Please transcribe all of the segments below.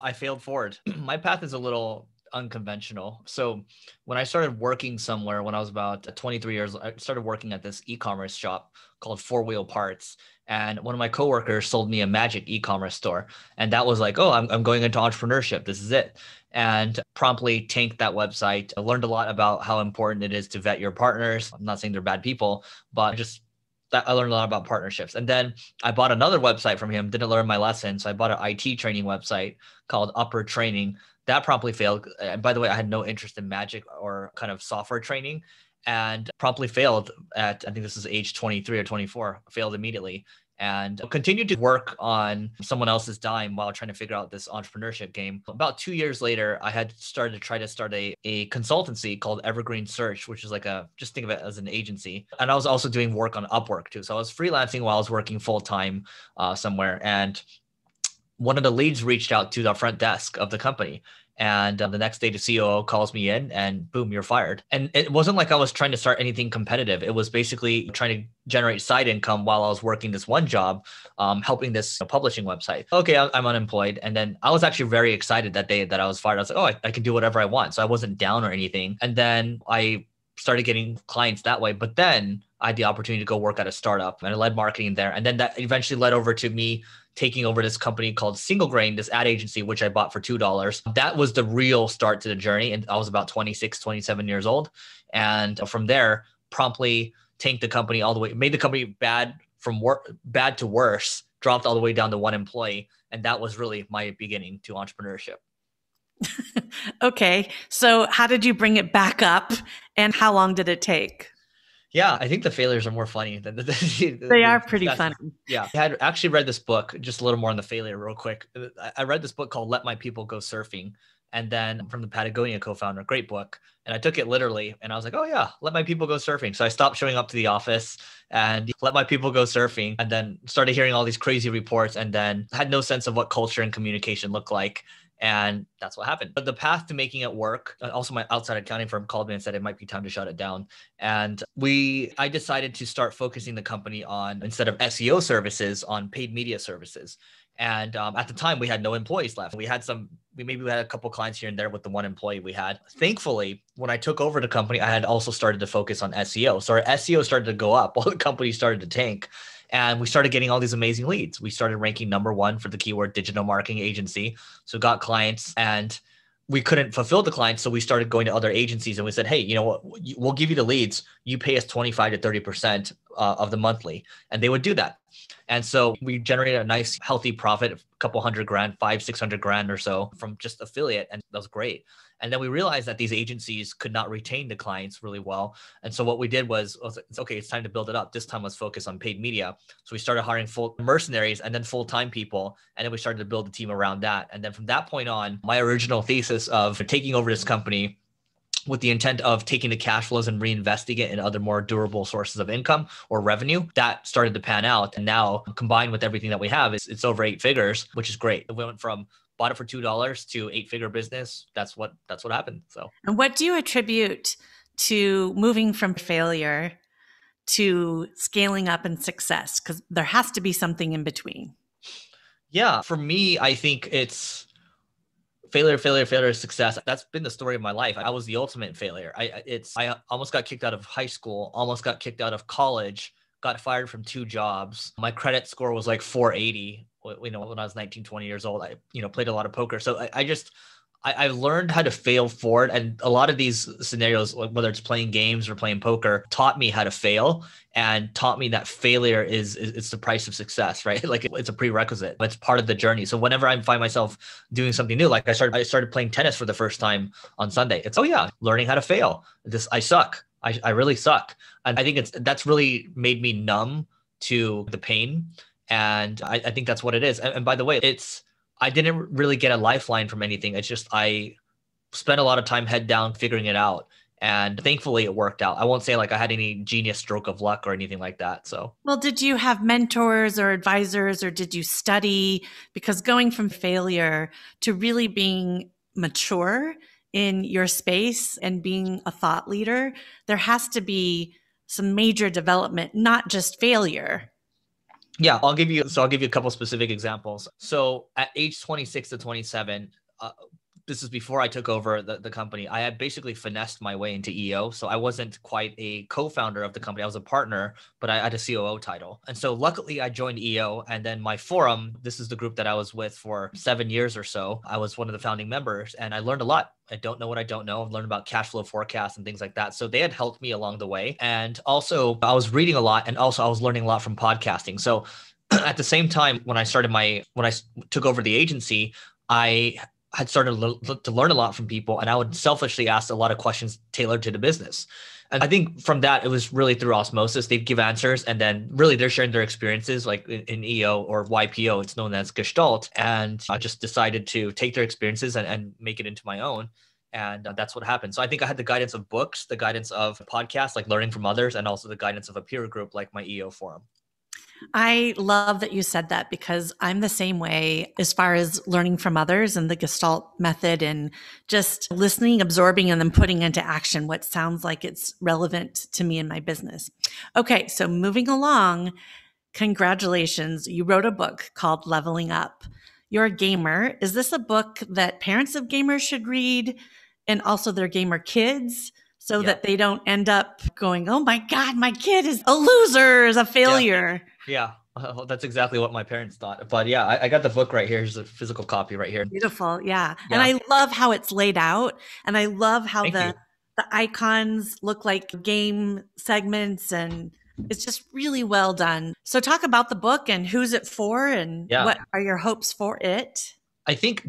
I failed forward. My path is a little unconventional. So when I started working somewhere when I was about 23 years old, I started working at this e-commerce shop called Four Wheel Parts. And one of my coworkers sold me a magic e-commerce store. And that was like, oh, I'm going into entrepreneurship. This is it. And promptly tanked that website. I learned a lot about how important it is to vet your partners. I'm not saying they're bad people, but just that I learned a lot about partnerships. And then I bought another website from him, didn't learn my lesson. So I bought an IT training website called Upper Training. That promptly failed. And by the way, I had no interest in magic or kind of software training and promptly failed at, I think this is age 23 or 24, failed immediately and continued to work on someone else's dime while trying to figure out this entrepreneurship game. About 2 years later, I had started to try to start a consultancy called Evergreen Search, which is like just think of it as an agency. And I was also doing work on Upwork too. So I was freelancing while I was working full time somewhere. And one of the leads reached out to the front desk of the company. And the next day, the COO calls me in and boom, you're fired. And it wasn't like I was trying to start anything competitive. It was basically trying to generate side income while I was working this one job, helping this publishing website. Okay, I'm unemployed. And then I was actually very excited that day that I was fired. I was like, oh, I can do whatever I want. So I wasn't down or anything. And then I started getting clients that way. But then I had the opportunity to go work at a startup and I led marketing there. And then that eventually led over to me taking over this company called Single Grain, this ad agency, which I bought for $2. That was the real start to the journey. And I was about 26, 27 years old. And from there, promptly tanked the company all the way, made the company bad to worse, dropped all the way down to one employee. And that was really my beginning to entrepreneurship. Okay. So how did you bring it back up and how long did it take? Yeah, I think the failures are more funny than They the are pretty funny. successes. Yeah, I had actually read this book, just a little more on the failure real quick. I read this book called Let My People Go Surfing. And then from the Patagonia co-founder, great book. And I took it literally and I was like, oh yeah, let my people go surfing. So I stopped showing up to the office and let my people go surfing and then started hearing all these crazy reports and then had no sense of what culture and communication looked like. And that's what happened. But the path to making it work, also my outside accounting firm called me and said it might be time to shut it down. And I decided to start focusing the company on, instead of SEO services, on paid media services. And at the time, we had no employees left. We had a couple clients here and there with the one employee we had. Thankfully, when I took over the company, I had also started to focus on SEO. So our SEO started to go up while the company started to tank. And we started getting all these amazing leads. We started ranking number one for the keyword digital marketing agency. So got clients and we couldn't fulfill the clients. So we started going to other agencies and we said, hey, you know what? We'll give you the leads. You pay us 25 to 30% of the monthly. And they would do that. And so we generated a nice healthy profit, a couple hundred grand, 500-600 grand or so from just affiliate. And that was great. And then we realized that these agencies could not retain the clients really well. And so what we did was okay, it's time to build it up. This time let's focus on paid media. So we started hiring full mercenaries and then full-time people. And then we started to build a team around that. And then from that point on, my original thesis of taking over this company with the intent of taking the cash flows and reinvesting it in other more durable sources of income or revenue, that started to pan out. And now combined with everything that we have, it's over 8 figures, which is great. We went from bought it for $2 to 8-figure business. That's what happened. So, And what do you attribute to moving from failure to scaling up and success? Because there has to be something in between. yeah, for me, I think it's failure, success. That's been the story of my life. I was the ultimate failure. I almost got kicked out of high school, almost got kicked out of college, got fired from 2 jobs. My credit score was like 480. When I was 19, 20 years old, I played a lot of poker. So I learned how to fail forward. And a lot of these scenarios, whether it's playing games or playing poker, taught me how to fail and taught me that failure is the price of success, right? Like it's a prerequisite. It's part of the journey. So whenever I find myself doing something new, like I started playing tennis for the first time on Sunday. It's, oh yeah, learning how to fail. I suck. I really suck. And I think that's really made me numb to the pain. And I think that's what it is. And by the way, I didn't really get a lifeline from anything. It's just I spent a lot of time head down figuring it out. And thankfully it worked out. I won't say like I had any genius stroke of luck or anything like that. So, well, did you have mentors or advisors or did you study? Because going from failure to really being mature in your space and being a thought leader, there has to be some major development, not just failure. Yeah, I'll give you a couple specific examples. So at age 26 to 27, uh, this is before I took over the company. I had basically finessed my way into EO. So I wasn't quite a co-founder of the company. I was a partner, but I had a COO title. And so luckily I joined EO. And then my forum, this is the group that I was with for 7 years or so. I was one of the founding members and I learned a lot. I don't know what I don't know. I've learned about cash flow forecasts and things like that. So they had helped me along the way. And also I was reading a lot and also I was learning a lot from podcasting. So at the same time, when I took over the agency, I had started to learn a lot from people, and I would selfishly ask a lot of questions tailored to the business. And I think from that, it was really through osmosis. They'd give answers, and then really they're sharing their experiences, like in EO or YPO, it's known as Gestalt. And I just decided to take their experiences and make it into my own. And that's what happened. So I think I had the guidance of books, the guidance of podcasts, like learning from others, and also the guidance of a peer group like my EO forum. I love that you said that because I'm the same way as far as learning from others and the Gestalt method and just listening, absorbing, and then putting into action what sounds like it's relevant to me and my business. Okay, so moving along, congratulations. You wrote a book called Leveling Up. You're a gamer. Is this a book that parents of gamers should read and also their gamer kids? So Yeah. that they don't end up going, oh my God, my kid is a loser, is a Yeah. failure. Yeah, that's exactly what my parents thought. But yeah, I got the book right here. Here's a physical copy right here. Beautiful. Yeah. And Yeah, I love how it's laid out. And I love how thank you. the icons look like game segments and it's just really well done. So talk about the book and who's it for and Yeah. what are your hopes for it? I think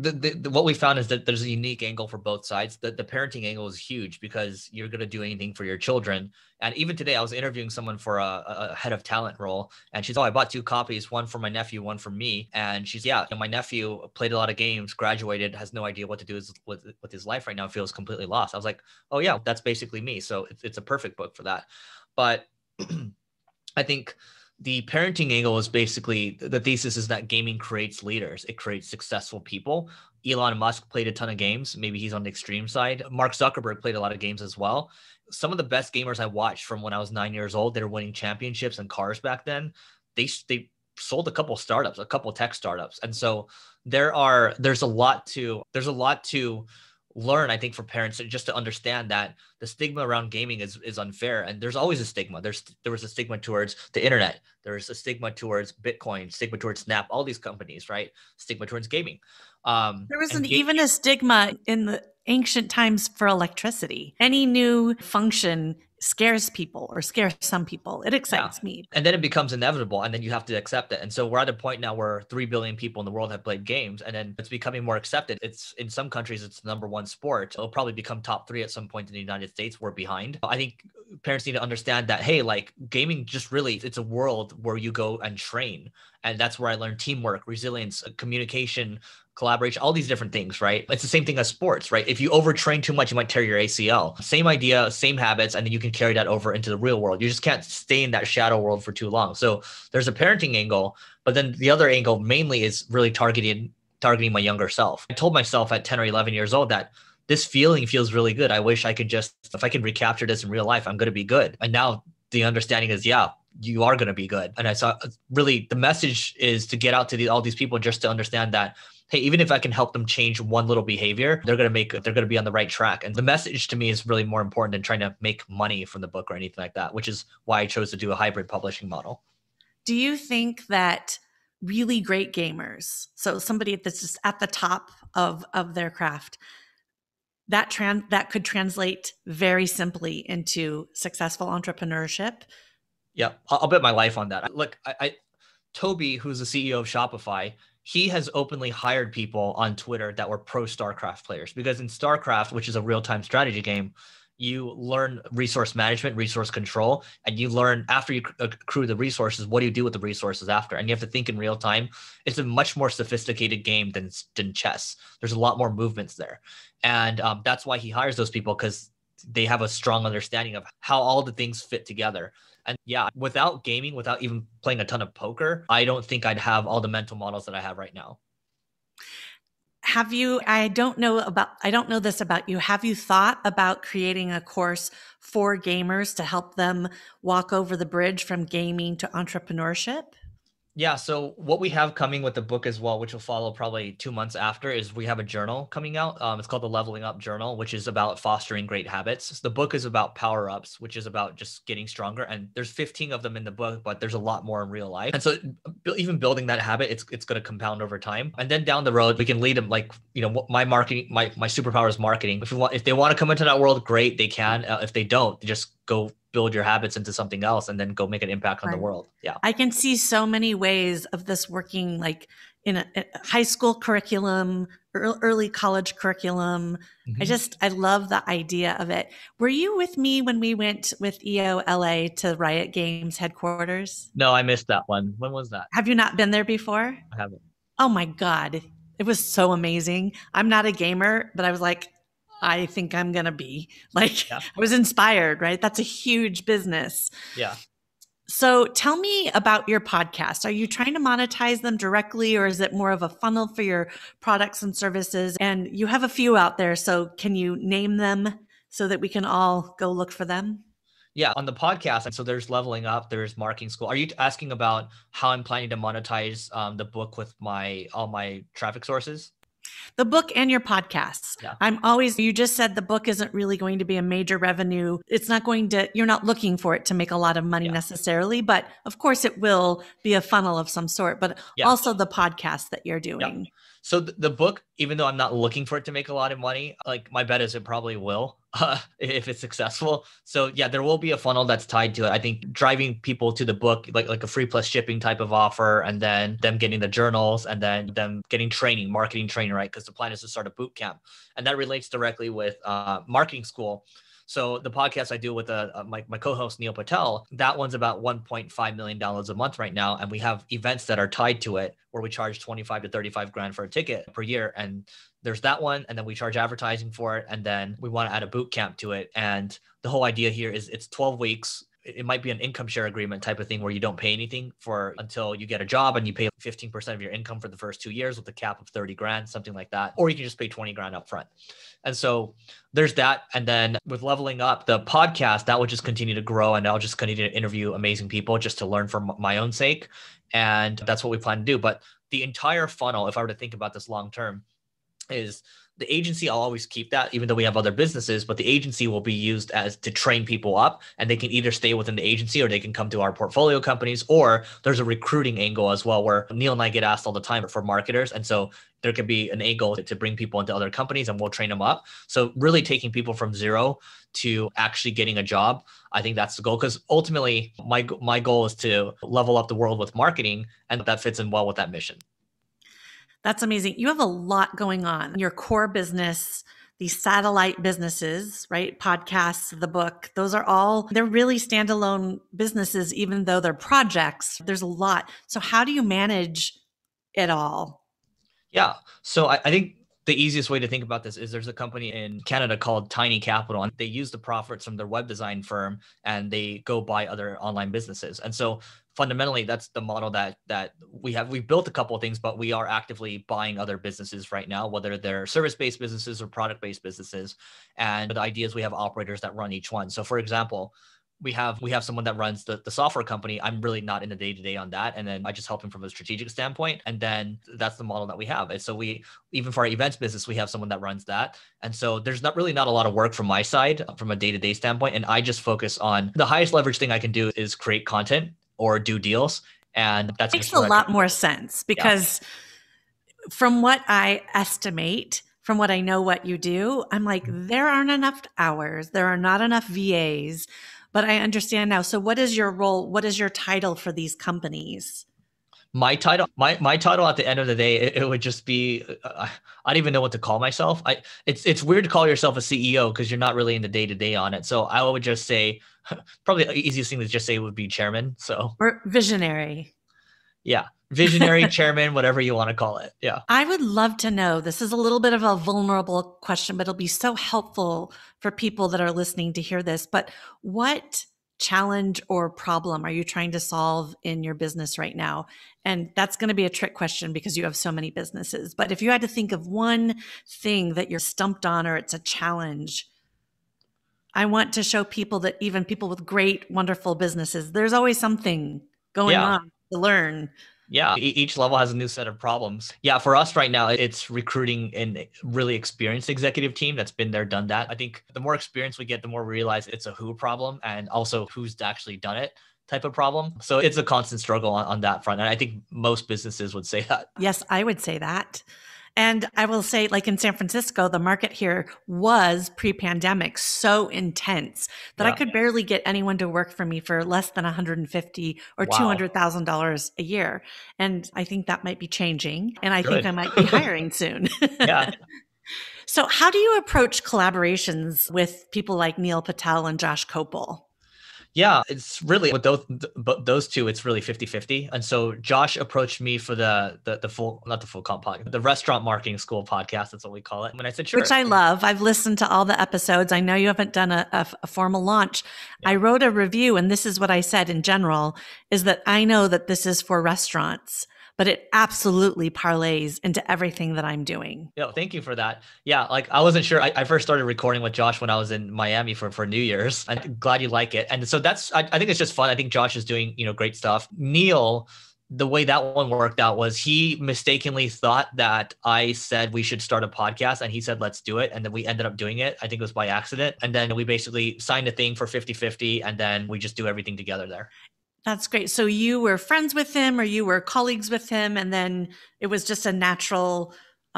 what we found is that there's a unique angle for both sides. The parenting angle is huge because you're going to do anything for your children. And even today, I was interviewing someone for a head of talent role. And she's, oh, I bought two copies, one for my nephew, one for me. And she's, yeah, my nephew played a lot of games, graduated, has no idea what to do with his life right now, feels completely lost. I was like, oh, yeah, that's basically me. So it's a perfect book for that. But I think the parenting angle is basically the thesis is that gaming creates leaders. It creates successful people. Elon Musk played a ton of games. Maybe he's on the extreme side. Mark Zuckerberg played a lot of games as well. Some of the best gamers I watched from when I was 9 years old, they were winning championships and cars back then. They sold a couple startups, a couple tech startups. And so there's a lot to learn, I think, for parents just to understand that the stigma around gaming is unfair. And there's always a stigma. There was a stigma towards the internet. There's a stigma towards Bitcoin, stigma towards Snap, all these companies, right? Stigma towards gaming. There wasn't even a stigma in the ancient times for electricity. Any new function scares people or scares some people. It excites me. And then it becomes inevitable and then you have to accept it. And so we're at a point now where 3 billion people in the world have played games and then it's becoming more accepted. It's in some countries, it's the number one sport. It'll probably become top 3 at some point in the United States. We're behind. I think parents need to understand that, hey, like gaming just really, it's a world where you go and train. And that's where I learned teamwork, resilience, communication, collaboration, all these different things, right? It's the same thing as sports, right? If you overtrain too much, you might tear your ACL. Same idea, same habits, and then you can carry that over into the real world. You just can't stay in that shadow world for too long. So there's a parenting angle, but then the other angle mainly is really targeting my younger self. I told myself at 10 or 11 years old that this feeling feels really good. I wish I could if I can recapture this in real life, I'm going to be good. And now the understanding is, yeah, you are going to be good. And I saw really the message is to get out to all these people just to understand that, hey, even if I can help them change one little behavior, they're going to be on the right track. And the message to me is really more important than trying to make money from the book or anything like that, which is why I chose to do a hybrid publishing model. Do you think that really great gamers, so somebody that's just at the top of their craft, that could translate very simply into successful entrepreneurship? Yeah, I'll bet my life on that. Look, Toby, who's the CEO of Shopify, he has openly hired people on Twitter that were pro StarCraft players because in StarCraft, which is a real-time strategy game, you learn resource management, resource control, and you learn after you accrue the resources, what do you do with the resources after? And you have to think in real time. It's a much more sophisticated game than chess. There's a lot more movements there. And that's why he hires those people because they have a strong understanding of how all the things fit together. And yeah, without gaming, without even playing a ton of poker, I don't think I'd have all the mental models that I have right now. Have you, I don't know this about you. Have you thought about creating a course for gamers to help them walk over the bridge from gaming to entrepreneurship? Yeah, so what we have coming with the book as well, which will follow probably 2 months after, is we have a journal coming out. It's called the Leveling Up Journal, which is about fostering great habits. So the book is about power ups, which is about just getting stronger. And there's 15 of them in the book, but there's a lot more in real life. And so even building that habit, it's going to compound over time. And then down the road, we can lead them like, my marketing, my superpower is marketing. If they want to come into that world, great, they can. If they don't, just go build your habits into something else and then go make an impact on the Right. world. Yeah. I can see so many ways of this working, like in a high school curriculum, early college curriculum. Mhm. I love the idea of it. Were you with me when we went with EOLA to Riot Games headquarters? No, I missed that one. When was that? Have you not been there before? I haven't. Oh my God. It was so amazing. I'm not a gamer, but I was like, I think I'm going to be. Like, Yeah. I was inspired, right? That's a huge business. Yeah. So tell me about your podcast. Are you trying to monetize them directly, or is it more of a funnel for your products and services? And you have a few out there. So can you name them so that we can all go look for them? Yeah. On the podcast, so there's Leveling Up, there's Marketing School. Are you asking about how I'm planning to monetize the book with all my traffic sources? The book and your podcasts. Yeah. You just said the book isn't really going to be a major revenue. You're not looking for it to make a lot of money Yeah. necessarily, but of course it will be a funnel of some sort, but Yeah. also the podcast that you're doing. Yeah. So the book, even though I'm not looking for it to make a lot of money, like my bet is it probably will if it's successful. So yeah, there will be a funnel that's tied to it. I think driving people to the book, like a free plus shipping type of offer, and then them getting the journals, and then them getting training, marketing training, right? Because the plan is to start a boot camp, and that relates directly with marketing school. So the podcast I do with my co-host Neil Patel, that one's about $1.5 million a month right now. And we have events that are tied to it where we charge 25 to 35 grand for a ticket per year. And there's that one. And then we charge advertising for it. And then we want to add a boot camp to it. And the whole idea here is it's 12 weeks. It might be an income share agreement type of thing where you don't pay anything until you get a job, and you pay 15% of your income for the first 2 years with a cap of 30 grand, something like that. Or you can just pay 20 grand up front. And so there's that. And then with Leveling Up, the podcast, that will just continue to grow, and I'll just continue to interview amazing people just to learn for my own sake. And that's what we plan to do. But the entire funnel, if I were to think about this long term, is the agency. I'll always keep that, even though we have other businesses, but the agency will be used as to train people up, and they can either stay within the agency or they can come to our portfolio companies, or there's a recruiting angle as well, where Neil and I get asked all the time for marketers. And so there could be an angle to bring people into other companies, and we'll train them up. So really taking people from zero to actually getting a job. I think that's the goal, because ultimately my goal is to level up the world with marketing, and that fits in well with that mission. That's amazing. You have a lot going on. Your core business, these satellite businesses, right? Podcasts, the book, they're really standalone businesses, even though they're projects. There's a lot. So how do you manage it all? Yeah. So I think the easiest way to think about this is there's a company in Canada called Tiny Capital, and they use the profits from their web design firm and they go buy other online businesses. And so fundamentally, that's the model that we have. We've built a couple of things, but we are actively buying other businesses right now, whether they're service-based businesses or product-based businesses. And the idea is we have operators that run each one. So for example, we have someone that runs the software company. I'm really not in the day-to-day on that. And then I just help him from a strategic standpoint. And then that's the model that we have. And so even for our events business, we have someone that runs that. And so there's not a lot of work from my side from a day-to-day standpoint. And I just focus on the highest leverage thing I can do is create content or do deals. And that makes a lot more sense, because from what I estimate, from what I know what you do, I'm like, there aren't enough hours. There are not enough VAs. But I understand now. So what is your role? What is your title for these companies? My title at the end of the day, it would just be, I don't even know what to call myself. It's weird to call yourself a CEO because you're not really in the day-to-day on it. So I would just say, probably the easiest thing to just say would be chairman. So or visionary. Yeah. Visionary, chairman, whatever you want to call it. Yeah. I would love to know. This is a little bit of a vulnerable question, but it'll be so helpful for people that are listening to hear this. But what challenge or problem are you trying to solve in your business right now? And that's going to be a trick question because you have so many businesses. But if you had to think of one thing that you're stumped on, or it's a challenge, I want to show people that even people with great, wonderful businesses, there's always something going on to learn. Yeah, each level has a new set of problems. Yeah, for us right now, it's recruiting a really experienced executive team that's been there, done that. I think the more experience we get, the more we realize it's a who problem and also who's actually done it type of problem. So it's a constant struggle on that front. And I think most businesses would say that. Yes, I would say that. And I will say, like in San Francisco, the market here was pre-pandemic so intense that I Yeah. could barely get anyone to work for me for less than 150 or Wow. $200,000 a year. And I think that might be changing. And I think Good. I might be hiring soon. Yeah. So, how do you approach collaborations with people like Neil Patel and Josh Kopel? Yeah, it's really with those two, it's really 50-50. And so Josh approached me for the full, not the full comp podcast, the restaurant marketing school podcast. That's what we call it. And I said, Which sure. I love. I've listened to all the episodes. I know you haven't done a formal launch. Yeah. I wrote a review, and this is what I said in general, is that I know that this is for restaurants, but it absolutely parlays into everything that I'm doing. Yeah, thank you for that. Yeah, like I wasn't sure. I first started recording with Josh when I was in Miami for New Year's. I'm glad you like it. And so I think it's just fun. I think Josh is doing, great stuff. Neil, the way that one worked out was he mistakenly thought that I said we should start a podcast and he said, let's do it. And then we ended up doing it. I think it was by accident. And then we basically signed a thing for 50-50 and then we just do everything together there. That's great. So you were friends with him or you were colleagues with him, and then it was just a natural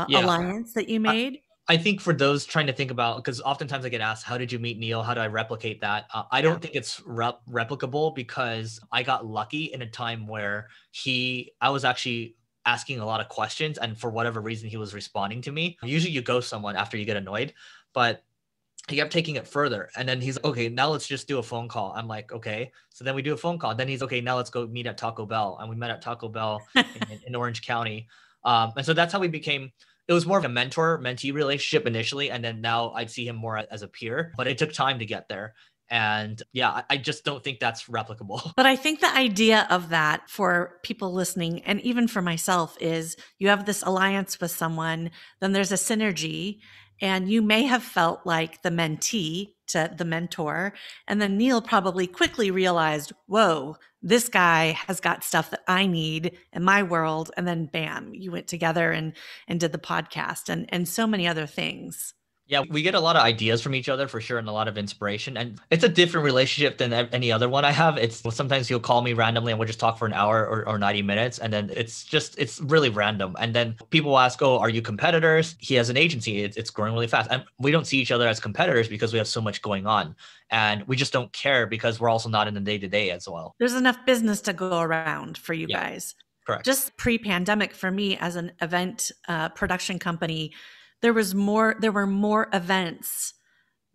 Yeah. alliance that you made? I think for those trying to think about, because oftentimes I get asked, how did you meet Neil? How do I replicate that? I don't think it's replicable because I got lucky in a time where I was actually asking a lot of questions and for whatever reason he was responding to me. Usually you ghost someone after you get annoyed, but he kept taking it further. And then he's okay, now let's just do a phone call. I'm like, okay. So then we do a phone call. Then he's okay, now let's go meet at Taco Bell. And we met at Taco Bell in Orange County. And so that's how we became. It was more of a mentor-mentee relationship initially. And then now I'd see him more as a peer, but it took time to get there. And yeah, I just don't think that's replicable. But I think the idea of that for people listening, and even for myself, is you have this alliance with someone, then there's a synergy, and you may have felt like the mentee to the mentor. And then Neil probably quickly realized, whoa, this guy has got stuff that I need in my world. And then bam, you went together and did the podcast and so many other things. Yeah, we get a lot of ideas from each other for sure and a lot of inspiration. And it's a different relationship than any other one I have. It's sometimes he'll call me randomly and we'll just talk for an hour or 90 minutes. And then it's really random. And then people ask, oh, are you competitors? He has an agency. It's growing really fast. And we don't see each other as competitors because we have so much going on. And we just don't care because we're also not in the day-to-day as well. There's enough business to go around for you guys. Correct. Just pre-pandemic for me as an event production company, there were more events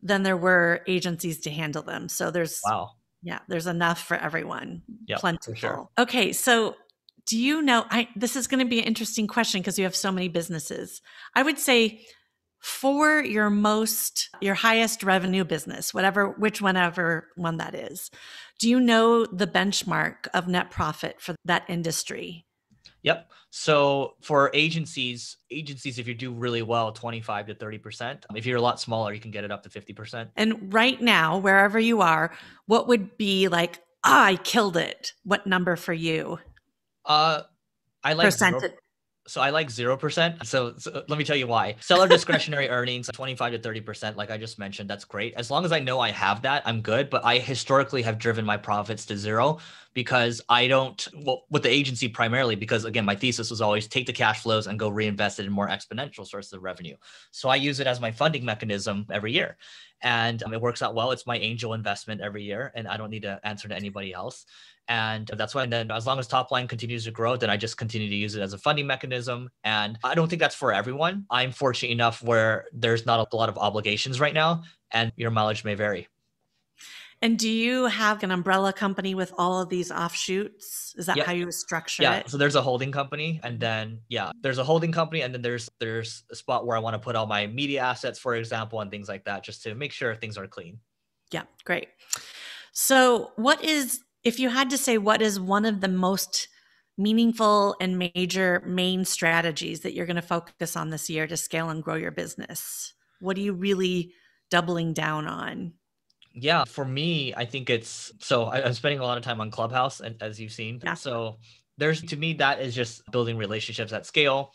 than there were agencies to handle them. So there's enough for everyone. Yeah, plentiful. for sure. Okay, so do you know? This is going to be an interesting question because you have so many businesses. I would say for your highest revenue business, whichever one that is, do you know the benchmark of net profit for that industry? Yep. So for agencies, if you do really well, 25 to 30%. If you're a lot smaller, you can get it up to 50%. And right now, wherever you are, what would be like, I killed it? What number for you? I like percentage. So I like 0%. So let me tell you why. Seller discretionary earnings, 25 to 30%, like I just mentioned, that's great. As long as I know I have that, I'm good. But I historically have driven my profits to zero because with the agency primarily, because again, my thesis was always take the cash flows and go reinvest it in more exponential sources of revenue. So I use it as my funding mechanism every year. And it works out well. It's my angel investment every year, and I don't need to answer to anybody else. And that's why then as long as top line continues to grow, then I just continue to use it as a funding mechanism. And I don't think that's for everyone. I'm fortunate enough where there's not a lot of obligations right now and your mileage may vary. And do you have an umbrella company with all of these offshoots? Is that how you structure it? Yeah. So there's a holding company and then, there's a holding company. And then there's a spot where I want to put all my media assets, for example, and things like that, just to make sure things are clean. Yeah. Great. So if you had to say what is one of the most meaningful and major main strategies that you're going to focus on this year to scale and grow your business, what are you really doubling down on? Yeah, for me, I think I'm spending a lot of time on Clubhouse, and as you've seen. Yeah. So There's, to me, that is just building relationships at scale.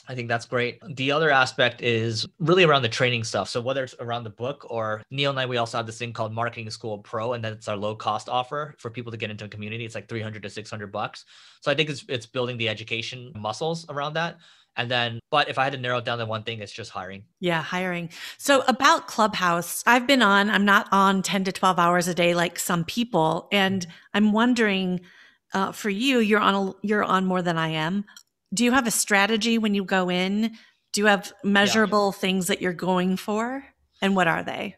I think that's great. The other aspect is really around the training stuff. So whether it's around the book or Neil and I, we also have this thing called Marketing School Pro, and that's our low cost offer for people to get into a community. It's like 300 to $600. So I think it's building the education muscles around that. And then, but if I had to narrow it down to one thing, it's just hiring. Yeah, hiring. So about Clubhouse, I'm not on 10 to 12 hours a day like some people. And I'm wondering, for you, you're on more than I am. Do you have a strategy when you go in? Do you have measurable things that you're going for? And what are they?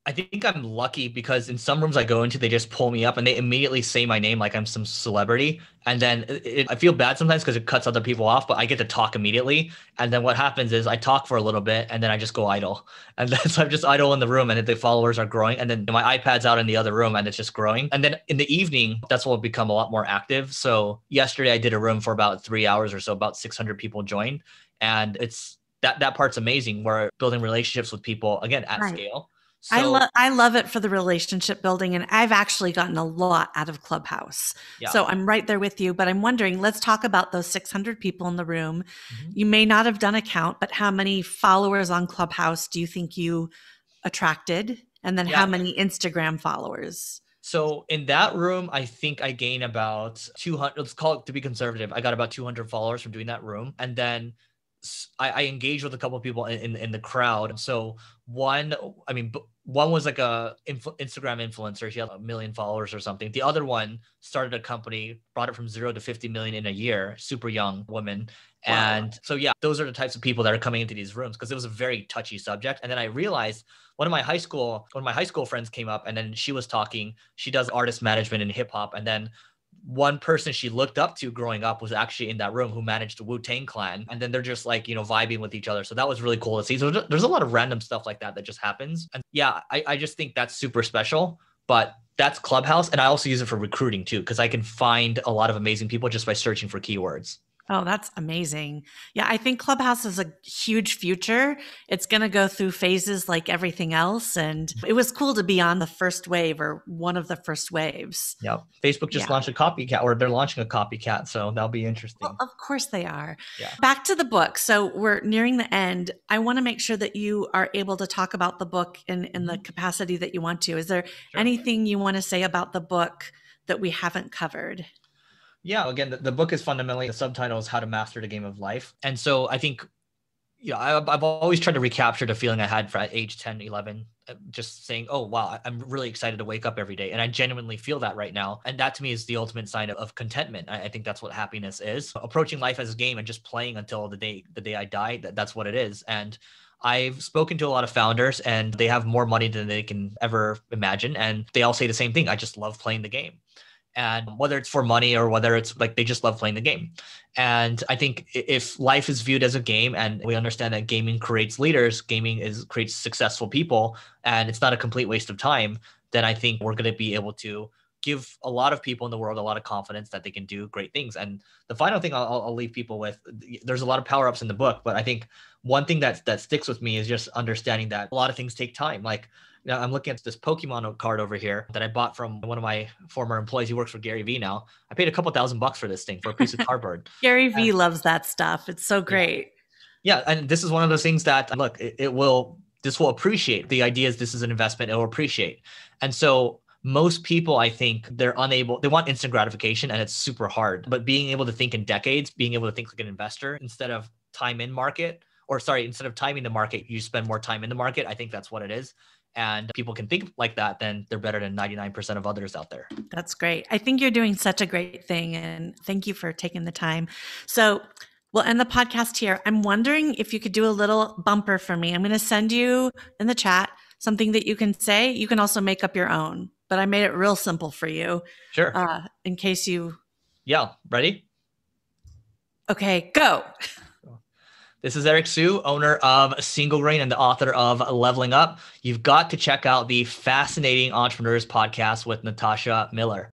I think I'm lucky because in some rooms I go into, they just pull me up and they immediately say my name like I'm some celebrity. And then I feel bad sometimes because it cuts other people off, but I get to talk immediately. And then what happens is I talk for a little bit and then I just go idle. And then so I'm just idle in the room and the followers are growing. And then my iPad's out in the other room and it's just growing. And then in the evening, that's when we'll become a lot more active. So yesterday I did a room for about 3 hours or so, about 600 people joined. And it's that part's amazing. We're building relationships with people, again, at scale. So, I love it for the relationship building, and I've actually gotten a lot out of Clubhouse. Yeah. So I'm right there with you, but I'm wondering, let's talk about those 600 people in the room. Mm-hmm. You may not have done a count, but how many followers on Clubhouse do you think you attracted? And then how many Instagram followers? So in that room, I think I gained about 200, let's call it, to be conservative, I got about 200 followers from doing that room. And then I engaged with a couple of people in the crowd. So one was like a Instagram influencer. She had 1 million followers or something. The other one started a company, brought it from 0 to 50 million in a year, super young woman. Wow. And so, yeah, those are the types of people that are coming into these rooms because it was a very touchy subject. And then I realized one of my high school friends came up and then she was talking, she does artist management in hip hop. And then one person she looked up to growing up was actually in that room who managed the Wu-Tang Clan. And then they're just like, vibing with each other. So that was really cool to see. So there's a lot of random stuff like that just happens. And yeah, I just think that's super special, but that's Clubhouse. And I also use it for recruiting too, because I can find a lot of amazing people just by searching for keywords. Oh, that's amazing. Yeah, I think Clubhouse is a huge future. It's going to go through phases like everything else. And it was cool to be on the first wave or one of the first waves. Yeah. Facebook just launched a copycat, or they're launching a copycat. So that'll be interesting. Well, of course they are. Yeah. Back to the book. So we're nearing the end. I want to make sure that you are able to talk about the book in the capacity that you want to. Is there anything you want to say about the book that we haven't covered? Yeah, again, the book is fundamentally, the subtitle is How to Master the Game of Life. And so I think, I've always tried to recapture the feeling I had at age 10, 11, just saying, oh, wow, I'm really excited to wake up every day. And I genuinely feel that right now. And that to me is the ultimate sign of contentment. I think that's what happiness is. Approaching life as a game and just playing until the day I die, that's what it is. And I've spoken to a lot of founders and they have more money than they can ever imagine. And they all say the same thing. I just love playing the game. And whether it's for money or whether it's like they just love playing the game. And I think if life is viewed as a game and we understand that gaming creates leaders, creates successful people, and it's not a complete waste of time, then I think we're going to be able to give a lot of people in the world a lot of confidence that they can do great things. And the final thing I'll leave people with, there's a lot of power-ups in the book, but I think one thing that sticks with me is just understanding that a lot of things take time. Like, now I'm looking at this Pokemon card over here that I bought from one of my former employees. He works for Gary Vee now. I paid a couple $1,000 for this thing, for a piece of cardboard. Gary Vee loves that stuff. It's so great. Yeah. And this is one of those things that, look, this will appreciate. The idea is this is an investment, it will appreciate. And so most people, I think they want instant gratification and it's super hard, but being able to think in decades, being able to think like an investor instead of instead of timing the market, you spend more time in the market. I think that's what it is. And people can think like that, then they're better than 99% of others out there. That's great. I think you're doing such a great thing. And thank you for taking the time. So we'll end the podcast here. I'm wondering if you could do a little bumper for me. I'm going to send you in the chat something that you can say. You can also make up your own, but I made it real simple for you. Sure. In case you. Yeah. Ready? Okay, go. This is Eric Siu, owner of Single Grain and the author of Leveling Up. You've got to check out the Fascinating Entrepreneurs podcast with Natasha Miller.